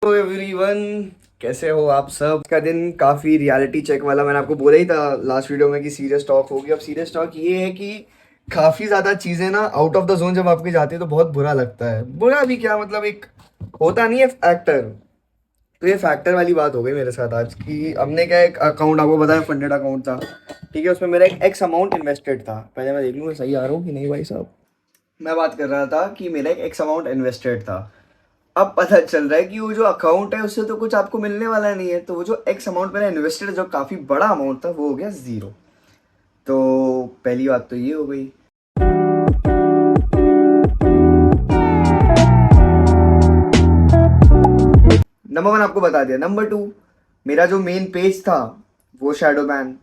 Hello everyone, कैसे हो आप सब। का दिन काफ़ी रियलिटी चेक वाला, मैंने आपको बोला ही था लास्ट वीडियो में कि सीरियस टॉक होगी। अब सीरियस टॉक ये है कि काफ़ी ज़्यादा चीज़ें ना आउट ऑफ द जोन जब आपकी जाती है तो बहुत बुरा लगता है। बुरा भी क्या, मतलब एक होता नहीं है फैक्टर। तो ये फैक्टर वाली बात हो गई मेरे साथ आज की। हमने क्या, एक अकाउंट आपको बताया फंडेड अकाउंट था, ठीक है। उसमें मेरा एक एक्स अमाउंट इन्वेस्टेड था। पहले मैं देख लूँ मैं सही आ रहा हूँ कि नहीं भाई साहब। मैं बात कर रहा था कि मेरा एक एक्स अमाउंट इन्वेस्टेड था। अब पता चल रहा है कि वो जो अकाउंट है उससे तो कुछ आपको मिलने वाला नहीं है। तो वो जो एक्स अमाउंट मैंने इन्वेस्टेड, जो काफ़ी बड़ा अमाउंट था, वो हो गया ज़ीरो। तो पहली बात तो ये हो गई। नंबर वन आपको बता दिया। नंबर टू, मेरा जो मेन पेज था वो शैडो बैन,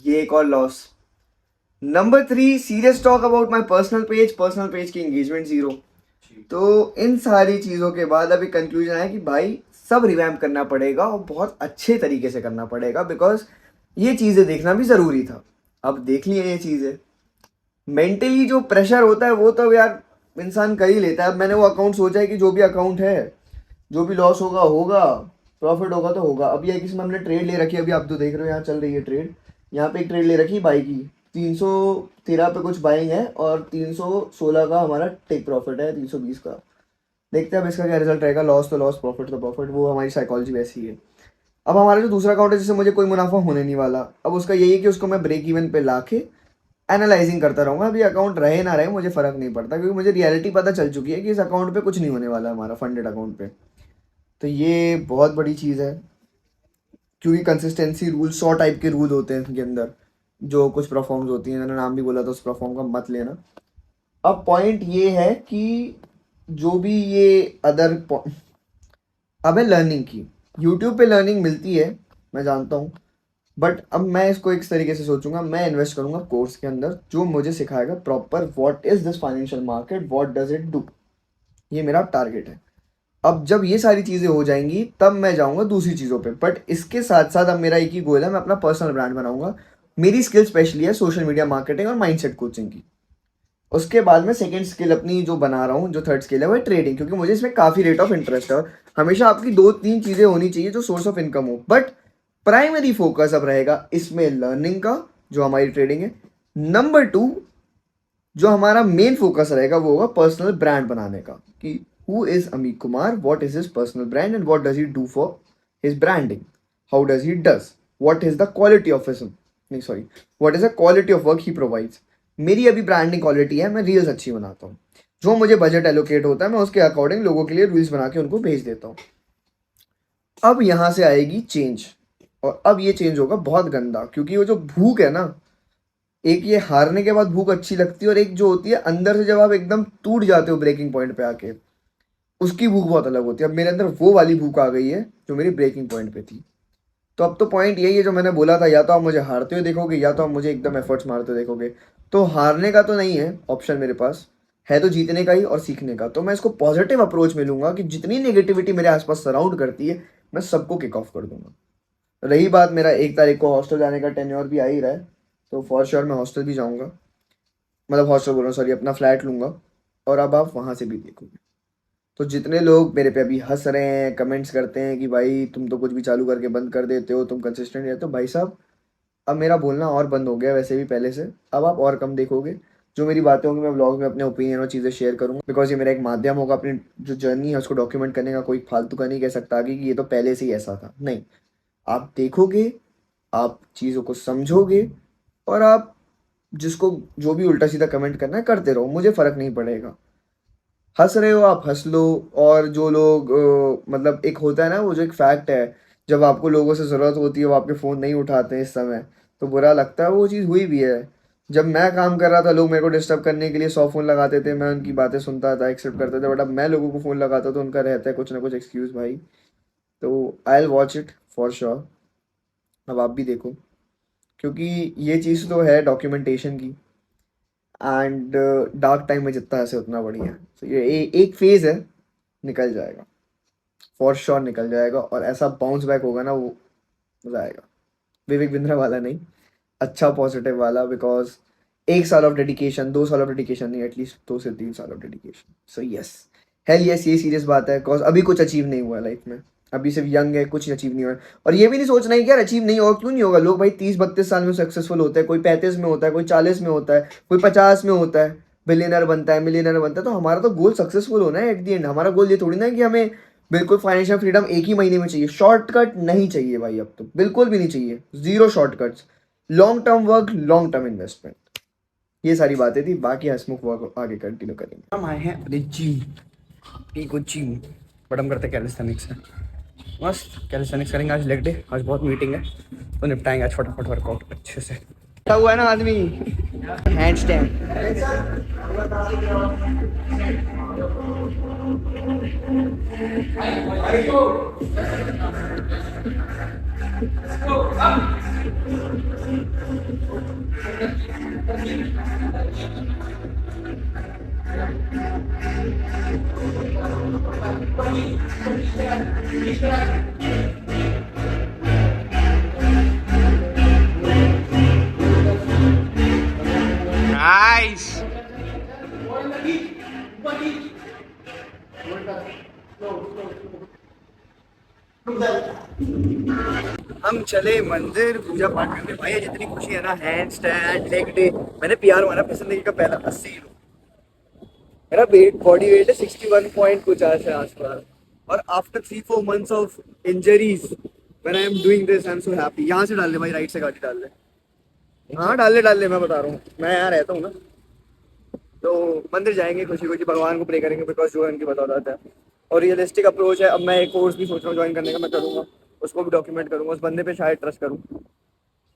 ये एक और loss. Number three, serious talk about my personal page की एंगेजमेंट ज़ीरो। तो इन सारी चीज़ों के बाद अभी कंक्लूजन है कि भाई सब रिवैम्प करना पड़ेगा और बहुत अच्छे तरीके से करना पड़ेगा, बिकॉज ये चीज़ें देखना भी ज़रूरी था। अब देख लिए ये चीज़ें, मेंटली जो प्रेशर होता है वो तो यार इंसान कर ही लेता है। अब मैंने वो अकाउंट सोचा है कि जो भी अकाउंट है, जो भी लॉस होगा होगा, प्रॉफिट होगा तो होगा। अब ये किसी में हमने ट्रेड ले रखी है, अभी आप तो देख रहे हो यहाँ चल रही है ट्रेड। यहाँ पे एक ट्रेड ले रखी है बाई की, 313 पे कुछ बाइंग है और 316 का हमारा टेक प्रॉफिट है, 320 का। देखते हैं अब इसका क्या रिजल्ट रहेगा। लॉस तो लॉस, प्रॉफिट तो प्रॉफिट, वो हमारी साइकोलॉजी वैसी है। अब हमारा जो दूसरा अकाउंट है जिससे मुझे कोई मुनाफा होने नहीं वाला, अब उसका यही है कि उसको मैं ब्रेक इवन पे ला के एनालाइजिंग करता रहूँगा। अभी अकाउंट रहे ना रहे मुझे फ़र्क नहीं पड़ता, क्योंकि मुझे रियलिटी पता चल चुकी है कि इस अकाउंट पे कुछ नहीं होने वाला है हमारा फंडेड अकाउंट पे। तो ये बहुत बड़ी चीज़ है, क्योंकि कंसिस्टेंसी रूल 100 टाइप के रूल होते हैं इसके अंदर। जो कुछ परफॉर्म्स होती हैं, मैंने नाम भी बोला था उस परफॉर्म का मत लेना। अब पॉइंट ये है कि जो भी ये अदर, अब है लर्निंग की। यूट्यूब पे लर्निंग मिलती है, मैं जानता हूँ। बट अब मैं इसको एक तरीके से सोचूंगा, मैं इन्वेस्ट करूंगा कोर्स के अंदर जो मुझे सिखाएगा proper what is this financial market, what does it do. ये मेरा टारगेट है। अब जब ये सारी चीज़ें हो जाएंगी तब मैं जाऊंगा दूसरी चीज़ों पे। बट इसके साथ साथ अब मेरा एक ही गोल है, मैं अपना पर्सनल ब्रांड बनाऊंगा। मेरी स्किल स्पेशली है सोशल मीडिया मार्केटिंग और माइंडसेट कोचिंग की। उसके बाद में सेकंड स्किल अपनी जो बना रहा हूँ, जो थर्ड स्किल है वो है ट्रेडिंग, क्योंकि मुझे इसमें काफ़ी रेट ऑफ इंटरेस्ट है। और हमेशा आपकी दो तीन चीज़ें होनी चाहिए जो सोर्स ऑफ इनकम हो। बट प्राइमरी फोकस अब रहेगा इसमें लर्निंग का, जो हमारी ट्रेडिंग है। नंबर टू, जो हमारा मेन फोकस रहेगा वो होगा पर्सनल ब्रांड बनाने का, कि who is Amit Kumar, what is his personal brand and what does he do for his branding, how does he does, what is the quality of his, नहीं sorry, what is the quality of work he provides. मेरी अभी branding quality है, मैं reels अच्छी बनाता हूँ। जो मुझे बजट एलोकेट होता है मैं उसके अकॉर्डिंग लोगों के लिए रील्स बना के उनको भेज देता हूँ। अब यहाँ से आएगी चेंज, और अब ये चेंज होगा बहुत गंदा, क्योंकि वो जो भूख है ना, एक ये हारने के बाद भूख अच्छी लगती है, और एक जो होती है अंदर से जब आप एकदम टूट जाते हो ब्रेकिंग पॉइंट पे आके, उसकी भूख बहुत अलग होती है। अब मेरे अंदर वो वाली भूख आ गई है जो मेरी ब्रेकिंग पॉइंट पे थी। तो अब तो पॉइंट यही है जो मैंने बोला था, या तो आप मुझे हारते हुए देखोगे या तो आप मुझे एकदम एफर्ट्स मारते हुए देखोगे। तो हारने का तो नहीं है ऑप्शन मेरे पास, है तो जीतने का ही और सीखने का। तो मैं इसको पॉजिटिव अप्रोच में लूंगा कि जितनी नेगेटिविटी मेरे आसपास सराउंड करती है मैं सबको किक ऑफ कर दूंगा। रही बात मेरा 1 तारीख को हॉस्टल जाने का, टेन्योर भी आ ही रहा है, तो फॉर श्योर मैं हॉस्टल भी जाऊंगा। मतलब हॉस्टल बोल रहा हूँ, सॉरी, अपना फ्लैट लूंगा। और अब आप वहाँ से भी देखोगे तो जितने लोग मेरे पे अभी हंस रहे हैं, कमेंट्स करते हैं कि भाई तुम तो कुछ भी चालू करके बंद कर देते हो, तुम कंसिस्टेंट रहते हो, भाई साहब अब मेरा बोलना और बंद हो गया वैसे भी पहले से। अब आप और कम देखोगे। जो मेरी बातें होंगी मैं व्लॉग में अपने ओपिनियन और चीज़ें शेयर करूंगा, बिकॉज ये मेरा एक माध्यम होगा अपनी जो जर्नी है उसको डॉक्यूमेंट करने का। कोई फालतू का नहीं कह सकता आगे कि ये तो पहले से ही ऐसा था, नहीं। आप देखोगे, आप चीज़ों को समझोगे, और आप जिसको जो भी उल्टा सीधा कमेंट करना है करते रहो, मुझे फ़र्क नहीं पड़ेगा। हंस रहे हो आप हंस लो। और जो लोग मतलब एक होता है ना, वो जो एक फैक्ट है, जब आपको लोगों से ज़रूरत होती है वो आपके फ़ोन नहीं उठाते हैं इस समय, तो बुरा लगता है। वो चीज़ हुई भी है। जब मैं काम कर रहा था लोग मेरे को डिस्टर्ब करने के लिए 100 फ़ोन लगाते थे, मैं उनकी बातें सुनता था, एक्सेप्ट करता था। बट अब मैं लोगों को फ़ोन लगाता तो उनका रहता है कुछ ना कुछ एक्सक्यूज़ भाई। तो I will watch it for sure. अब आप भी देखो, क्योंकि ये चीज़ तो है डॉक्यूमेंटेशन की। एंड डार्क टाइम में जितना ऐसे उतना बढ़िया है। तो ये एक फेज़ है, निकल जाएगा, फॉर श्योर निकल जाएगा। और ऐसा बाउंस बैक होगा ना, वो मजा आएगा। विवेक बिंद्रा वाला नहीं, अच्छा पॉजिटिव वाला। बिकॉज 1 साल ऑफ डेडिकेशन, 2 साल ऑफ डेडिकेशन नहीं, एटलीस्ट 2 से 3 साल of dedication. So yes, hello yes, ये सीरियस बात है, बिकॉज अभी कुछ अचीव नहीं हुआ लाइफ में, अभी सिर्फ यंग है, कुछ अचीव नहीं हुआ है। और ये भी नहीं सोचना है कि यार अचीव नहीं होगा, क्यों नहीं होगा। लोग भाई 30-32 साल में सक्सेसफुल होते हैं, कोई 35 में होता है, कोई 40 में होता है, कोई 50 में होता है, बिलियनर बनता है, मिलियनर बनता है। तो हमारा तो गोल सक्सेसफुल होना है एट दी एंड। हमारा गोल ये थोड़ी ना है कि हमें बिल्कुल फाइनेंशियल फ्रीडम एक ही महीने में चाहिए। शॉर्टकट नहीं चाहिए भाई, अब तो बिल्कुल भी नहीं चाहिए, zero shortcuts. Long term work, long term investment, ये सारी बातें थी। बाकी हंसमुख वर्क आगे कंटिन्यू करेंगे। हम आए हैं अरे जिम, को जिम, बट हम करते कैलिस्थेनिक्स है। मस्त कैलिस्थेनिक्स करेंगे आज, लेग डे, आज बहुत मीटिंग है तो निपटाएंगे आज फटाफट वर्कआउट अच्छे से। क्या हुआ है ना आदमी, हैंड स्टैंड। नाइस। हम चले मंदिर पूजा पाठ करने। भाई जितनी खुशी है ना, हैंड स्टैंड, लेग डे। मैंने पीआर मारा अपनी जिंदगी का पहला 80 किलो। मेरा वेट, बॉडी वेट है 61 पॉइंट कुछ ऐसे आसपास। और after 3-4 months of injuries when I am doing this, I am so happy. यहाँ से डाल ले भाई, राइट से गाड़ी डाल ले। हाँ डाल ले, मैं बता रहा हूँ, मैं यहाँ रहता हूँ ना। तो मंदिर जाएंगे, खुशी खुशी भगवान को प्रे करेंगे, बिकॉज जो है उनकी बदौलत है। और रियलिस्टिक अप्रोच है। अब मैं एक कोर्स भी सोच रहा हूँ ज्वाइन करने का, मैं करूँगा, उसको भी डॉक्यूमेंट करूँगा, उस बंदे पे शायद ट्रस्ट करूँ।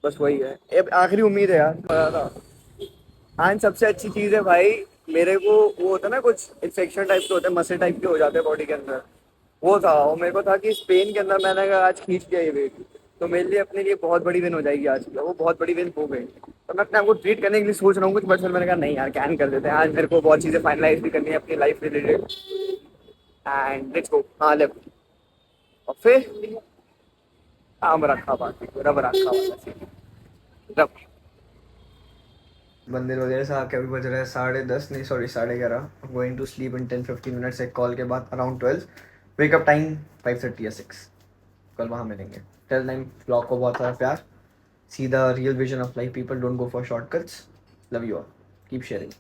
बस वही है, अब आखिरी उम्मीद है यार, मजा था। एंड सबसे अच्छी चीज़ है भाई, मेरे को वो होता है ना, कुछ इन्फेक्शन टाइप के होते हैं, मसल टाइप के हो जाते हैं बॉडी के अंदर, वो था। और मेरे को था कि स्पेन के अंदर मैंने कहा आज खींच गया ये वेट, तो मेरे लिए अपने लिए बहुत बड़ी विन हो जाएगी आज की। वो बहुत बड़ी विन हो गई, तो मैं अपने आपको ट्रीट करने के लिए सोच रहा हूँ कुछ, बट फिर मैंने कहा नहीं यार, कैन कर देते हैं। आज मेरे को बहुत चीज़ें फाइनलाइज भी करनी है अपनी life related. And let's go, हाँ लेफ्ट। और फिर आम रखा, बाकी रब रखा वाला सीन, रब। मंदिर वगैरह से आके अभी बज रहा है 10:30, नहीं sorry 11:30। Going to sleep in 10-15 minutes, एक कॉल के बाद अराउंड 12। वेकअप टाइम 5:30 या 6। कल वहाँ मिलेंगे। टेल टाइम ब्लॉग को बहुत सारा प्यार। See the real vision of life people, don't go for shortcuts. Love you all, keep sharing.